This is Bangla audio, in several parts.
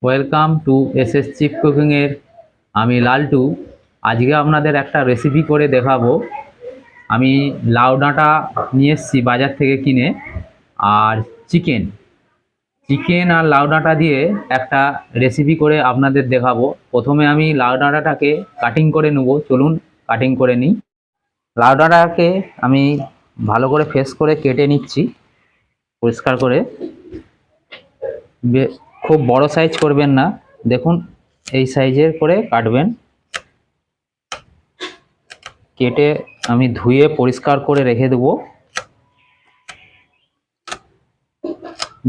Welcome to SS cheap cooking এর। আমি লালটু। আজকে আপনাদের একটা রেসিপি করে দেখাবো। আমি লাউ ডাঁটা নিয়ে এসেছি বাজার থেকে কিনে, আর চিকেন চিকেন আর লাউ ডাঁটা দিয়ে একটা রেসিপি করে আপনাদের দেখাবো। প্রথমে আমি লাউ ডাঁটাটাকে কাটিং করে নেব। চলুন কাটিং করে নিই। লাউ ডাঁটাকে আমি ভালো করে ফ্রেশ করে কেটে নিচ্ছি, পরিষ্কার করে। খুব বড় সাইজ করবেন না, দেখুন এই সাইজের করে কাটবেন। কেটে আমি ধুয়ে পরিষ্কার করে রেখে দেব।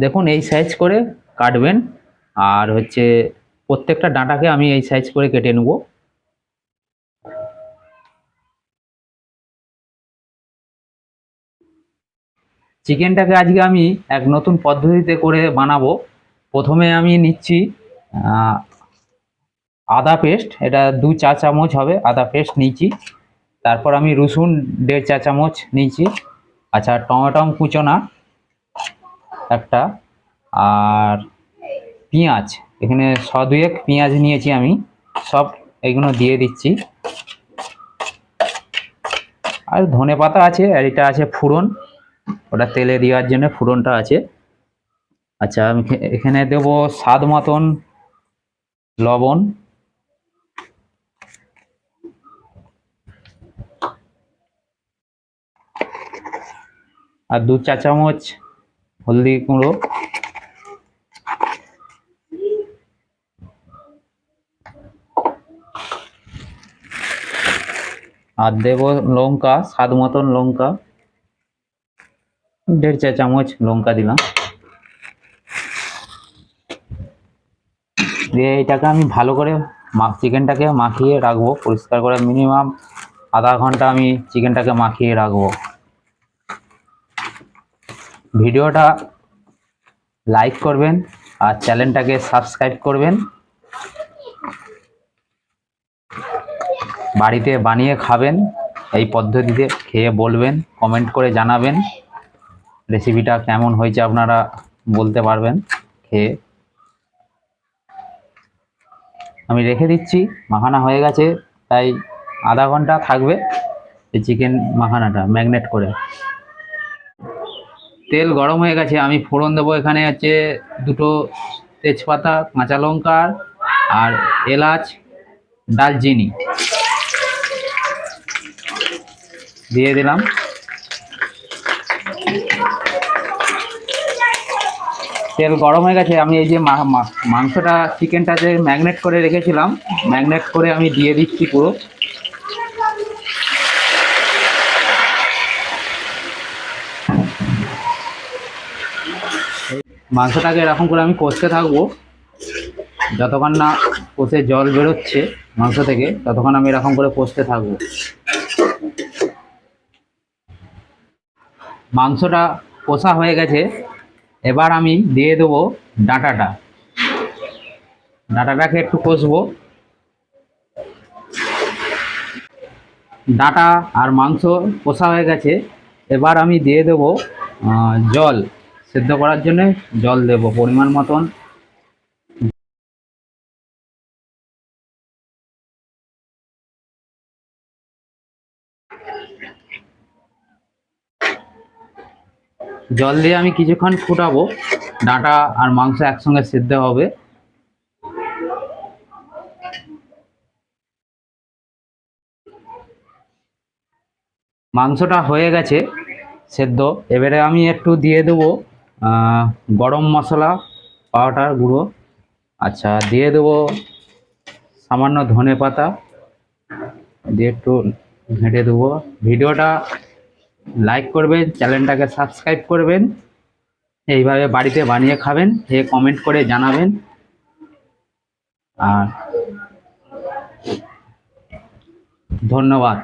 দেখুন এই সাইজ করে কাটবেন। আর প্রত্যেকটা ডাঁটাকে আমি এই সাইজ করে কেটে নেব। চিকেনটাকে আজকে আমি এক নতুন পদ্ধতিতে করে বানাবো। প্রথমে আমি নিচ্ছি আদা পেস্ট, এটা 2 চা চামচ হবে আদা পেস্ট নিয়েছি। তারপর আমি রসুন 1.5 চা চামচ নিয়েছি। আচ্ছা, টমেটো কুচোনা একটা, আর পেঁয়াজ এখানে 100-2 পেঁয়াজ নিয়েছি আমি। সব এইগুলো দিয়ে দিচ্ছি। আর ধনে পাতা আছে, আর এটা আছে ফোড়ন, ওটা তেলে দেওয়ার জন্য ফোড়নটা আছে। আচ্ছা, আমি এখানে দেব স্বাদ মতন লবণ, আর 2 চা চামচ হলদি গুঁড়ো, আর দেব লঙ্কা, স্বাদ মতন লঙ্কা, 1.5 চা চামচ লঙ্কা দিলাম। দিয়ে এটাকে আমি ভালো করে চিকেনটাকে মাখিয়ে রাখবো, পরিষ্কার করে মিনিমাম আধা ঘন্টা আমি চিকেনটাকে মাখিয়ে রাখবো। ভিডিওটা লাইক করবেন আর চ্যানেলটাকে সাবস্ক্রাইব করবেন। বাড়িতে বানিয়ে খাবেন, এই পদ্ধতিতে খেয়ে বলবেন, কমেন্ট করে জানাবেন রেসিপিটা কেমন হয়েছে, আপনারা বলতে পারবেন খেয়ে। আমি রেখে দিচ্ছি, মাখানা হয়ে গেছে, তাই আধা ঘন্টা থাকবে এই চিকেন মাখানাটা ম্যাগনেট করে। তেল গরম হয়ে গেছে, আমি ফোড়ন দেবো। এখানে 2টো তেজপাতা, কাঁচা লঙ্কা আর এলাচ, দারচিনি দিয়ে দিলাম। তেল গরম হয়ে গেছে, আমি এই যে মাংসটা চিকেনটা যে ম্যাগনেট করে রেখেছিলাম, ম্যাগনেট করে আমি দিয়ে দিচ্ছি পুরো। মাংসটাকে এরকম করে আমি কষতে থাকবো, যতক্ষণ না কষে জল বেরোচ্ছে মাংস থেকে, ততক্ষণ আমি এরকম করে কষতে থাকবো। মাংসটা কষা হয়ে গেছে, এবার আমি দিয়ে দেবো ডাঁটাটাকে একটু কষবো। ডাঁটা আর মাংস কষা হয়ে গেছে, এবার আমি দিয়ে দেবো জল, সেদ্ধ করার জন্য জল দেব পরিমাণ মতন। জল দিয়ে আমি কিছুক্ষণ ফুটাবো, ডাঁটা আর মাংস একসঙ্গে সেদ্ধ হবে। মাংসটা হয়ে গেছে সেদ্ধ, এবারে আমি একটু দিয়ে দেবো গরম মশলা পাউডার গুঁড়ো। আচ্ছা, দিয়ে দেবো সামান্য ধনে পাতা, দিয়ে একটু ঘেঁটে দেবো। ভিডিওটা লাইক করবেন, চ্যানেলটাকে সাবস্ক্রাইব করবেন। এইভাবে বাড়িতে বানিয়ে খাবেন, খেয়ে কমেন্ট করে জানাবেন। আর ধন্যবাদ।